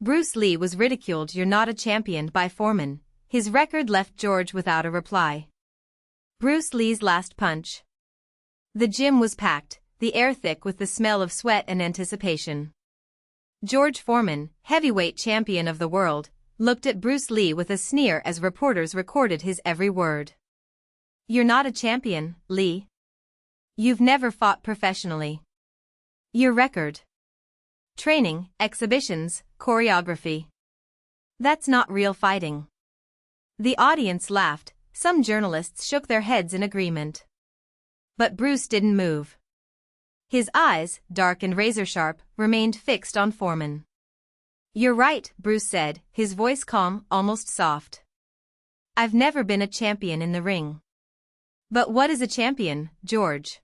Bruce Lee was ridiculed. "You're not a champion," by Foreman. His record left George without a reply. Bruce Lee's last punch. The gym was packed, the air thick with the smell of sweat and anticipation. George Foreman, heavyweight champion of the world, looked at Bruce Lee with a sneer as reporters recorded his every word. "You're not a champion, Lee. You've never fought professionally. Your record. Training, exhibitions, choreography. That's not real fighting." The audience laughed, some journalists shook their heads in agreement. But Bruce didn't move. His eyes, dark and razor-sharp, remained fixed on Foreman. "You're right," Bruce said, his voice calm, almost soft. "I've never been a champion in the ring." "But what is a champion, George?"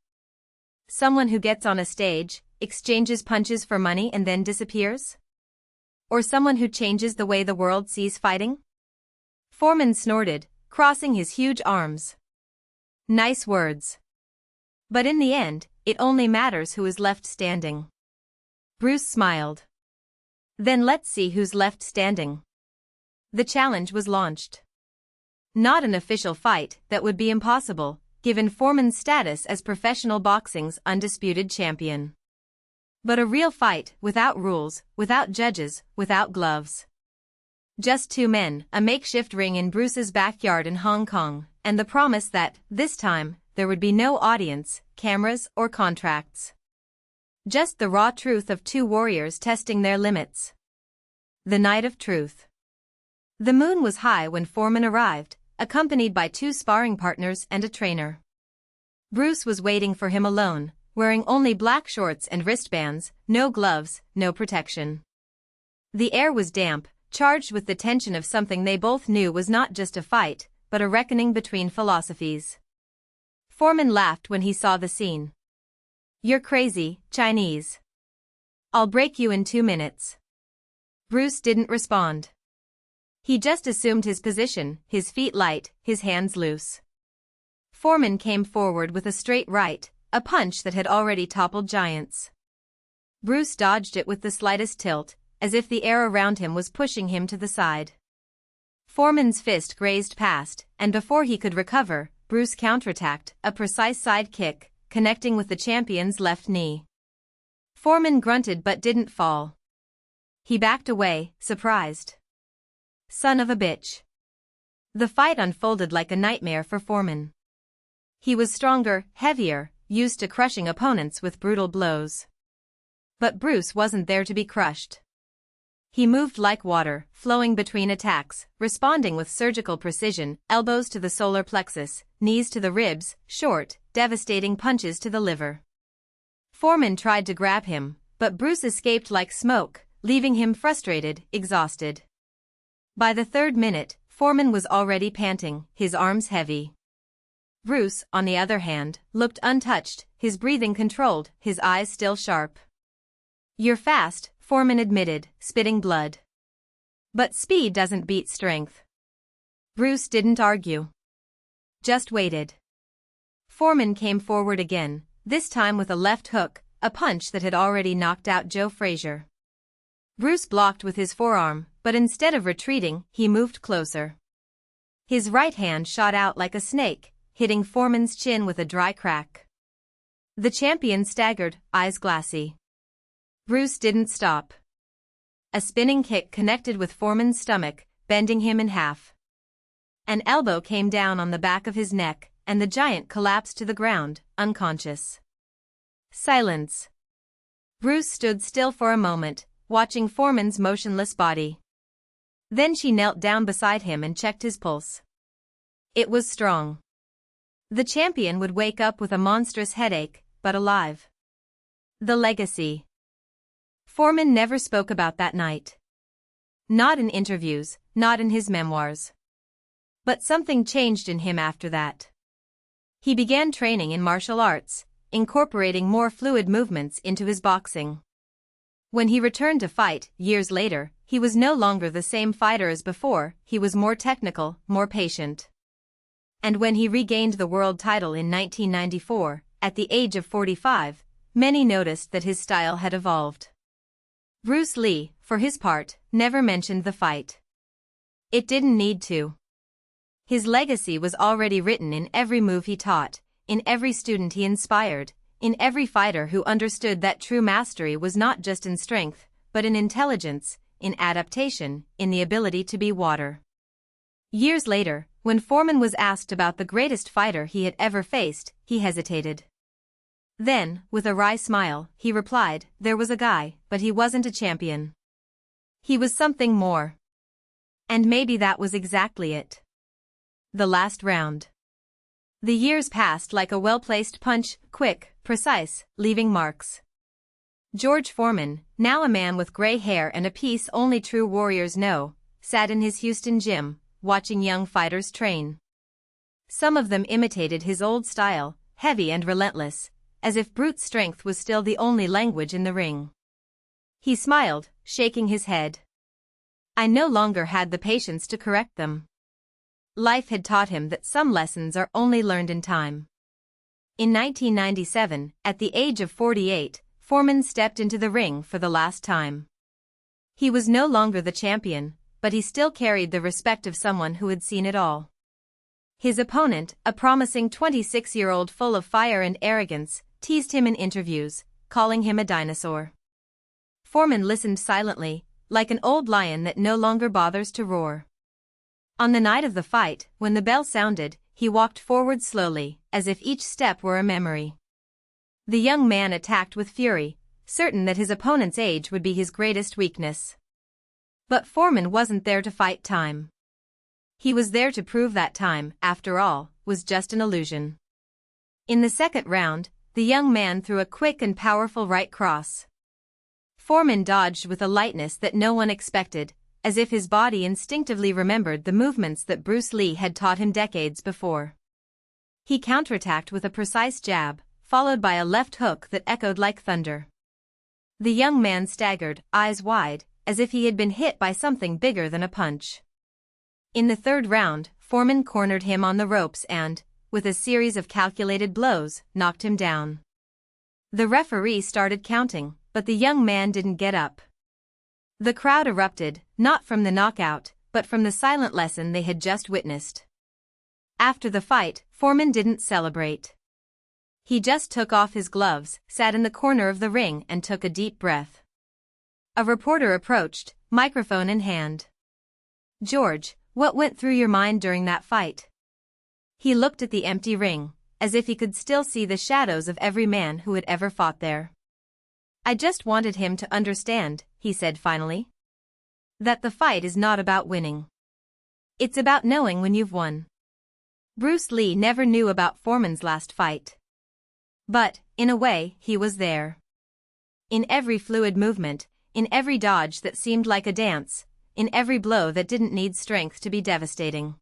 "Someone who gets on a stage, exchanges punches for money and then disappears? Or someone who changes the way the world sees fighting?" Foreman snorted, crossing his huge arms. "Nice words. But in the end, it only matters who is left standing." Bruce smiled. "Then let's see who's left standing." The challenge was launched. Not an official fight, that would be impossible, given Foreman's status as professional boxing's undisputed champion. But a real fight, without rules, without judges, without gloves. Just two men, a makeshift ring in Bruce's backyard in Hong Kong, and the promise that, this time, there would be no audience, cameras, or contracts. Just the raw truth of two warriors testing their limits. The night of truth. The moon was high when Foreman arrived, accompanied by two sparring partners and a trainer. Bruce was waiting for him alone, wearing only black shorts and wristbands, no gloves, no protection. The air was damp, charged with the tension of something they both knew was not just a fight, but a reckoning between philosophies. Foreman laughed when he saw the scene. "You're crazy, Chinese. I'll break you in 2 minutes." Bruce didn't respond. He just assumed his position, his feet light, his hands loose. Foreman came forward with a straight right, a punch that had already toppled giants. Bruce dodged it with the slightest tilt, as if the air around him was pushing him to the side. Foreman's fist grazed past, and before he could recover, Bruce counterattacked, a precise side kick, connecting with the champion's left knee. Foreman grunted but didn't fall. He backed away, surprised. Son of a bitch. The fight unfolded like a nightmare for Foreman. He was stronger, heavier, used to crushing opponents with brutal blows. But Bruce wasn't there to be crushed. He moved like water, flowing between attacks, responding with surgical precision, elbows to the solar plexus, knees to the ribs, short, devastating punches to the liver. Foreman tried to grab him, but Bruce escaped like smoke, leaving him frustrated, exhausted. By the 3rd minute, Foreman was already panting, his arms heavy. Bruce, on the other hand, looked untouched, his breathing controlled, his eyes still sharp. "You're fast," Foreman admitted, spitting blood. "But speed doesn't beat strength." Bruce didn't argue. Just waited. Foreman came forward again, this time with a left hook, a punch that had already knocked out Joe Frazier. Bruce blocked with his forearm, but instead of retreating, he moved closer. His right hand shot out like a snake, hitting Foreman's chin with a dry crack. The champion staggered, eyes glassy. Bruce didn't stop. A spinning kick connected with Foreman's stomach, bending him in half. An elbow came down on the back of his neck, and the giant collapsed to the ground, unconscious. Silence. Bruce stood still for a moment, watching Foreman's motionless body. Then she knelt down beside him and checked his pulse. It was strong. The champion would wake up with a monstrous headache, but alive. The legacy. Foreman never spoke about that night. Not in interviews, not in his memoirs. But something changed in him after that. He began training in martial arts, incorporating more fluid movements into his boxing. When he returned to fight, years later, he was no longer the same fighter as before, he was more technical, more patient. And when he regained the world title in 1994, at the age of 45, many noticed that his style had evolved. Bruce Lee, for his part, never mentioned the fight. It didn't need to. His legacy was already written in every move he taught, in every student he inspired, in every fighter who understood that true mastery was not just in strength, but in intelligence, in adaptation, in the ability to be water. Years later, when Foreman was asked about the greatest fighter he had ever faced, he hesitated. Then, with a wry smile, he replied, "There was a guy, but he wasn't a champion. He was something more." And maybe that was exactly it. The last round. The years passed like a well-placed punch, quick, precise, leaving marks. George Foreman, now a man with gray hair and a peace only true warriors know, sat in his Houston gym, watching young fighters train. Some of them imitated his old style, heavy and relentless, as if brute strength was still the only language in the ring. He smiled, shaking his head. I no longer had the patience to correct them. Life had taught him that some lessons are only learned in time. In 1997, at the age of 48, Foreman stepped into the ring for the last time. He was no longer the champion, but he still carried the respect of someone who had seen it all. His opponent, a promising 26-year-old full of fire and arrogance, teased him in interviews, calling him a dinosaur. Foreman listened silently, like an old lion that no longer bothers to roar. On the night of the fight, when the bell sounded, he walked forward slowly, as if each step were a memory. The young man attacked with fury, certain that his opponent's age would be his greatest weakness. But Foreman wasn't there to fight time. He was there to prove that time, after all, was just an illusion. In the second round, the young man threw a quick and powerful right cross. Foreman dodged with a lightness that no one expected, as if his body instinctively remembered the movements that Bruce Lee had taught him decades before. He counterattacked with a precise jab, followed by a left hook that echoed like thunder. The young man staggered, eyes wide, as if he had been hit by something bigger than a punch. In the third round, Foreman cornered him on the ropes and, with a series of calculated blows, knocked him down. The referee started counting, but the young man didn't get up. The crowd erupted, not from the knockout, but from the silent lesson they had just witnessed. After the fight, Foreman didn't celebrate. He just took off his gloves, sat in the corner of the ring and took a deep breath. A reporter approached, microphone in hand. "George, what went through your mind during that fight?" He looked at the empty ring, as if he could still see the shadows of every man who had ever fought there. "I just wanted him to understand," he said finally, "that the fight is not about winning. It's about knowing when you've won." Bruce Lee never knew about Foreman's last fight. But, in a way, he was there. In every fluid movement, in every dodge that seemed like a dance, in every blow that didn't need strength to be devastating.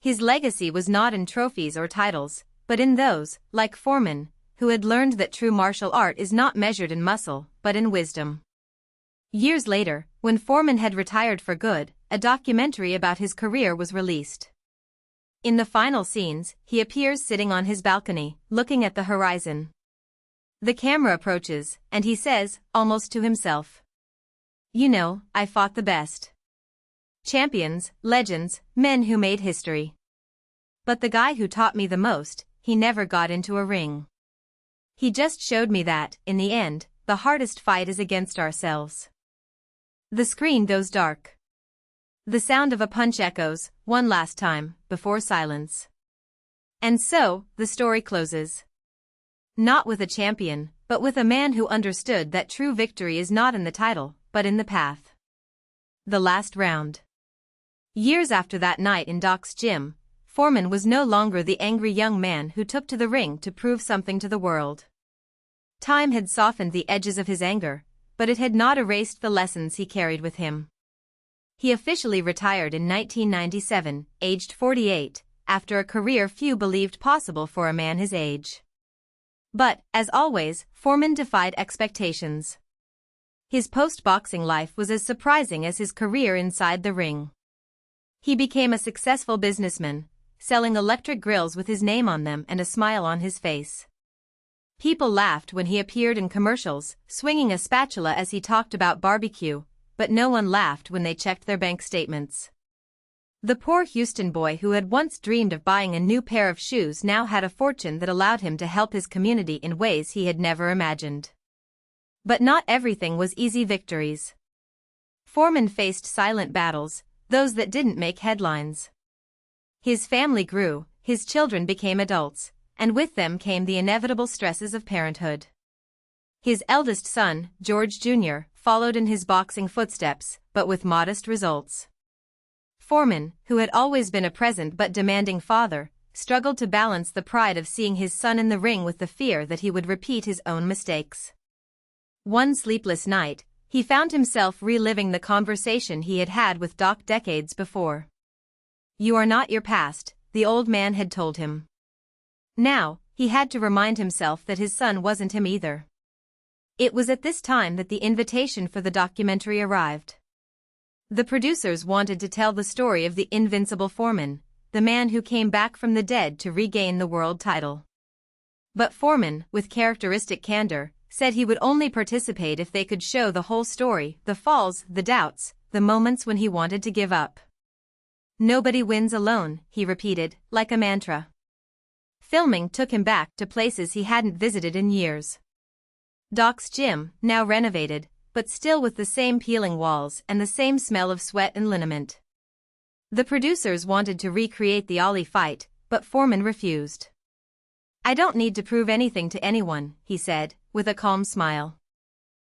His legacy was not in trophies or titles, but in those, like Foreman, who had learned that true martial art is not measured in muscle, but in wisdom. Years later, when Foreman had retired for good, a documentary about his career was released. In the final scenes, he appears sitting on his balcony, looking at the horizon. The camera approaches, and he says, almost to himself, "You know, I fought the best. Champions, legends, men who made history. But the guy who taught me the most, he never got into a ring. He just showed me that, in the end, the hardest fight is against ourselves." The screen goes dark. The sound of a punch echoes, one last time, before silence. And so, the story closes. Not with a champion, but with a man who understood that true victory is not in the title, but in the path. The last round. Years after that night in Doc's gym, Foreman was no longer the angry young man who took to the ring to prove something to the world. Time had softened the edges of his anger, but it had not erased the lessons he carried with him. He officially retired in 1997, aged 48, after a career few believed possible for a man his age. But, as always, Foreman defied expectations. His post-boxing life was as surprising as his career inside the ring. He became a successful businessman, selling electric grills with his name on them and a smile on his face. People laughed when he appeared in commercials, swinging a spatula as he talked about barbecue, but no one laughed when they checked their bank statements. The poor Houston boy who had once dreamed of buying a new pair of shoes now had a fortune that allowed him to help his community in ways he had never imagined. But not everything was easy victories. Foreman faced silent battles, those that didn't make headlines. His family grew, his children became adults, and with them came the inevitable stresses of parenthood. His eldest son, George Jr., followed in his boxing footsteps, but with modest results. Foreman, who had always been a present but demanding father, struggled to balance the pride of seeing his son in the ring with the fear that he would repeat his own mistakes. One sleepless night, he found himself reliving the conversation he had had with Doc decades before. "You are not your past," the old man had told him. Now, he had to remind himself that his son wasn't him either. It was at this time that the invitation for the documentary arrived. The producers wanted to tell the story of the invincible Foreman, the man who came back from the dead to regain the world title. But Foreman, with characteristic candor, said he would only participate if they could show the whole story, the falls, the doubts, the moments when he wanted to give up. "Nobody wins alone," he repeated, like a mantra. Filming took him back to places he hadn't visited in years. Doc's gym, now renovated, but still with the same peeling walls and the same smell of sweat and liniment. The producers wanted to recreate the Ali fight, but Foreman refused. "I don't need to prove anything to anyone," he said, with a calm smile.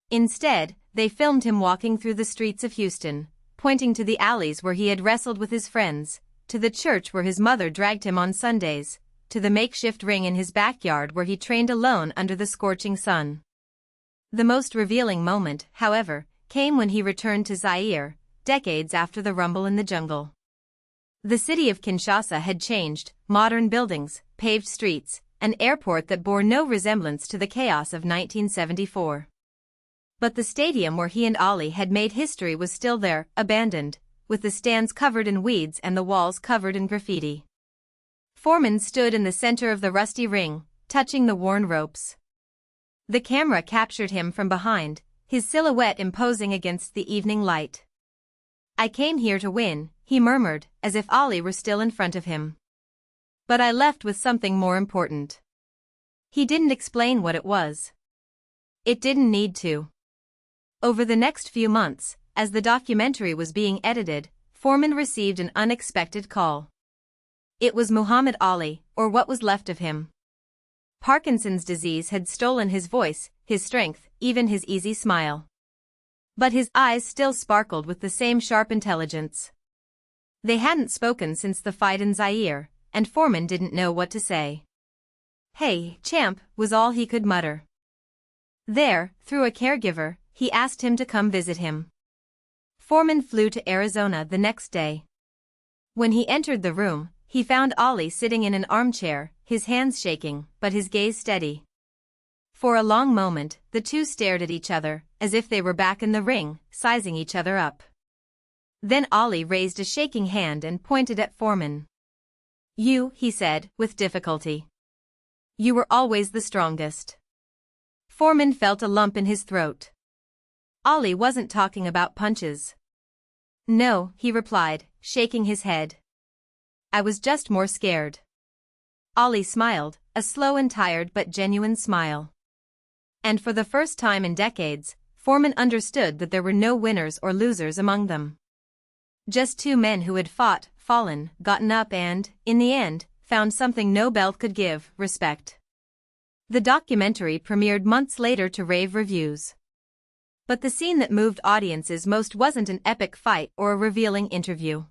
Instead, they filmed him walking through the streets of Houston, pointing to the alleys where he had wrestled with his friends, to the church where his mother dragged him on Sundays, to the makeshift ring in his backyard where he trained alone under the scorching sun. The most revealing moment, however, came when he returned to Zaire, decades after the rumble in the jungle. The city of Kinshasa had changed, modern buildings, paved streets, an airport that bore no resemblance to the chaos of 1974. But the stadium where he and Ali had made history was still there, abandoned, with the stands covered in weeds and the walls covered in graffiti. Foreman stood in the center of the rusty ring, touching the worn ropes. The camera captured him from behind, his silhouette imposing against the evening light. "I came here to win," he murmured, as if Ali were still in front of him. "But I left with something more important." He didn't explain what it was. It didn't need to. Over the next few months, as the documentary was being edited, Foreman received an unexpected call. It was Muhammad Ali, or what was left of him. Parkinson's disease had stolen his voice, his strength, even his easy smile. But his eyes still sparkled with the same sharp intelligence. They hadn't spoken since the fight in Zaire, and Foreman didn't know what to say. "Hey, champ," was all he could mutter. There, through a caregiver, he asked him to come visit him. Foreman flew to Arizona the next day. When he entered the room, he found Ali sitting in an armchair, his hands shaking, but his gaze steady. For a long moment, the two stared at each other, as if they were back in the ring, sizing each other up. Then Ali raised a shaking hand and pointed at Foreman. "You," he said, with difficulty. "You were always the strongest." Foreman felt a lump in his throat. Ali wasn't talking about punches. "No," he replied, shaking his head. "I was just more scared." Ali smiled, a slow and tired but genuine smile. And for the first time in decades, Foreman understood that there were no winners or losers among them. Just two men who had fought, fallen, gotten up and, in the end, found something no belt could give, respect. The documentary premiered months later to rave reviews. But the scene that moved audiences most wasn't an epic fight or a revealing interview.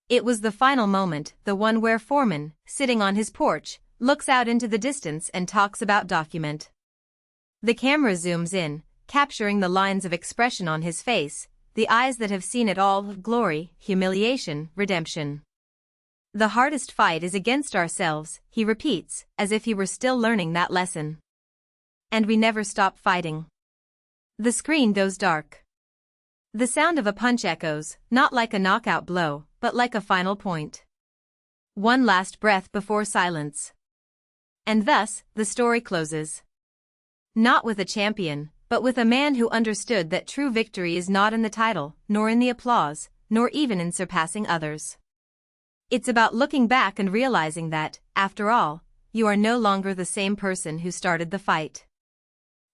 It was the final moment, the one where Foreman, sitting on his porch, looks out into the distance and talks about document. The camera zooms in, capturing the lines of expression on his face, the eyes that have seen it all, glory, humiliation, redemption. "The hardest fight is against ourselves," he repeats, as if he were still learning that lesson. "And we never stop fighting." The screen goes dark. The sound of a punch echoes, not like a knockout blow, but like a final point. One last breath before silence. And thus, the story closes. Not with a champion, but with a man who understood that true victory is not in the title, nor in the applause, nor even in surpassing others. It's about looking back and realizing that, after all, you are no longer the same person who started the fight.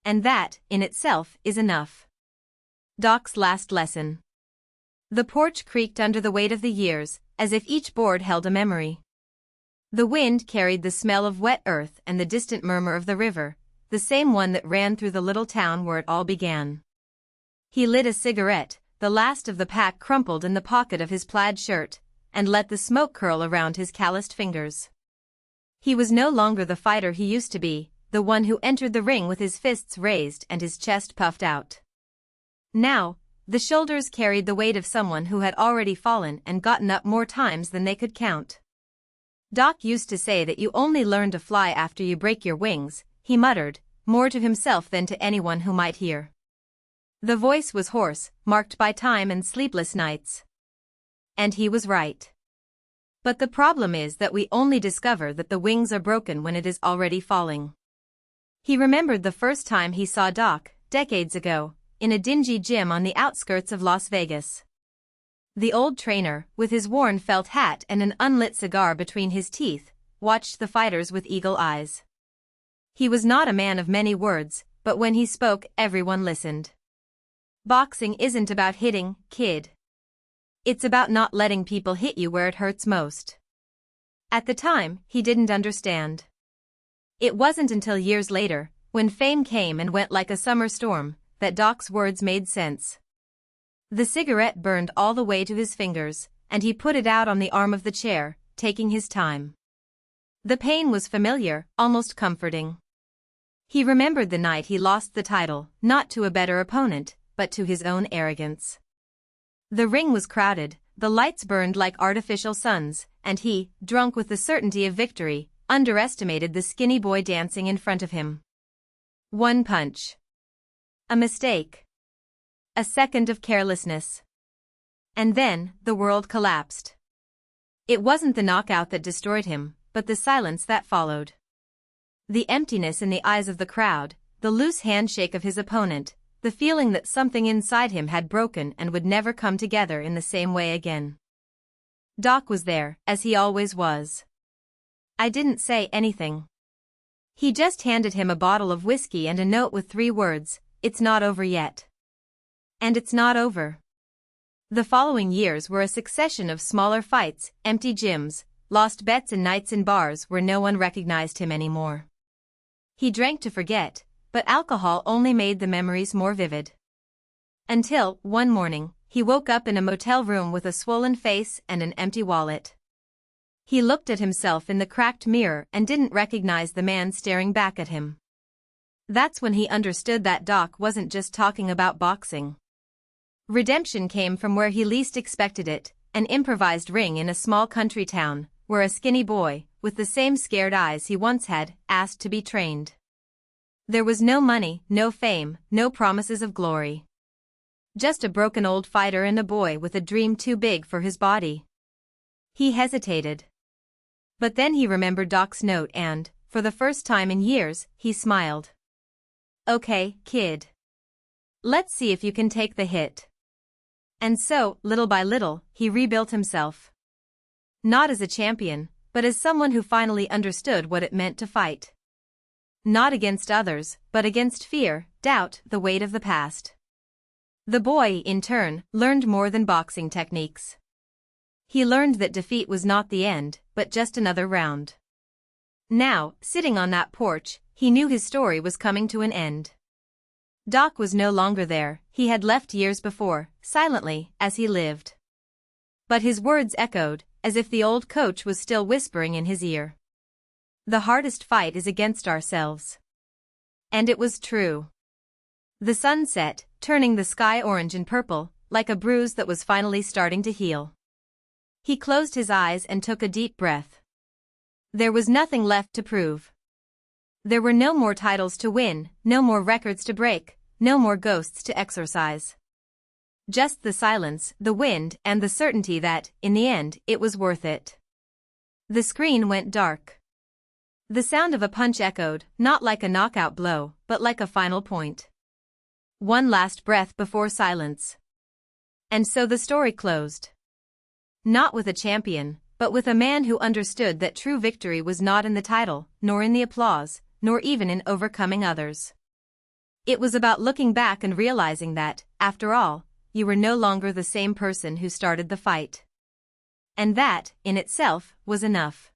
And that, in itself, is enough. Doc's last lesson. The porch creaked under the weight of the years, as if each board held a memory. The wind carried the smell of wet earth and the distant murmur of the river, the same one that ran through the little town where it all began. He lit a cigarette, the last of the pack crumpled in the pocket of his plaid shirt, and let the smoke curl around his calloused fingers. He was no longer the fighter he used to be, the one who entered the ring with his fists raised and his chest puffed out. Now, the shoulders carried the weight of someone who had already fallen and gotten up more times than they could count. Doc used to say that you only learn to fly after you break your wings, he muttered, more to himself than to anyone who might hear. The voice was hoarse, marked by time and sleepless nights. And he was right. But the problem is that we only discover that the wings are broken when it is already falling. He remembered the first time he saw Doc, decades ago, in a dingy gym on the outskirts of Las Vegas. The old trainer, with his worn felt hat and an unlit cigar between his teeth, watched the fighters with eagle eyes. He was not a man of many words, but when he spoke, everyone listened. Boxing isn't about hitting, kid. It's about not letting people hit you where it hurts most. At the time, he didn't understand. It wasn't until years later, when fame came and went like a summer storm, that Doc's words made sense. The cigarette burned all the way to his fingers, and he put it out on the arm of the chair, taking his time. The pain was familiar, almost comforting. He remembered the night he lost the title, not to a better opponent, but to his own arrogance. The ring was crowded, the lights burned like artificial suns, and he, drunk with the certainty of victory, underestimated the skinny boy dancing in front of him. One punch. A mistake. A second of carelessness. And then, the world collapsed. It wasn't the knockout that destroyed him, but the silence that followed. The emptiness in the eyes of the crowd, the loose handshake of his opponent, the feeling that something inside him had broken and would never come together in the same way again. Doc was there, as he always was. I didn't say anything. He just handed him a bottle of whiskey and a note with 3 words, "It's not over yet." And it's not over. The following years were a succession of smaller fights, empty gyms, lost bets and nights in bars where no one recognized him anymore. He drank to forget, but alcohol only made the memories more vivid. Until, one morning, he woke up in a motel room with a swollen face and an empty wallet. He looked at himself in the cracked mirror and didn't recognize the man staring back at him. That's when he understood that Doc wasn't just talking about boxing. Redemption came from where he least expected it, an improvised ring in a small country town, where a skinny boy, with the same scared eyes he once had, asked to be trained. There was no money, no fame, no promises of glory. Just a broken old fighter and a boy with a dream too big for his body. He hesitated. But then he remembered Doc's note and, for the first time in years, he smiled. "Okay, kid. Let's see if you can take the hit." And so, little by little, he rebuilt himself. Not as a champion, but as someone who finally understood what it meant to fight. Not against others, but against fear, doubt, the weight of the past. The boy, in turn, learned more than boxing techniques. He learned that defeat was not the end, but just another round. Now, sitting on that porch, he knew his story was coming to an end. Doc was no longer there, he had left years before, silently, as he lived. But his words echoed, as if the old coach was still whispering in his ear. The hardest fight is against ourselves. And it was true. The sun set, turning the sky orange and purple, like a bruise that was finally starting to heal. He closed his eyes and took a deep breath. There was nothing left to prove. There were no more titles to win, no more records to break, no more ghosts to exorcise. Just the silence, the wind, and the certainty that, in the end, it was worth it. The screen went dark. The sound of a punch echoed, not like a knockout blow, but like a final point. One last breath before silence. And so the story closed. Not with a champion, but with a man who understood that true victory was not in the title, nor in the applause, nor even in overcoming others. It was about looking back and realizing that, after all, you were no longer the same person who started the fight. And that, in itself, was enough.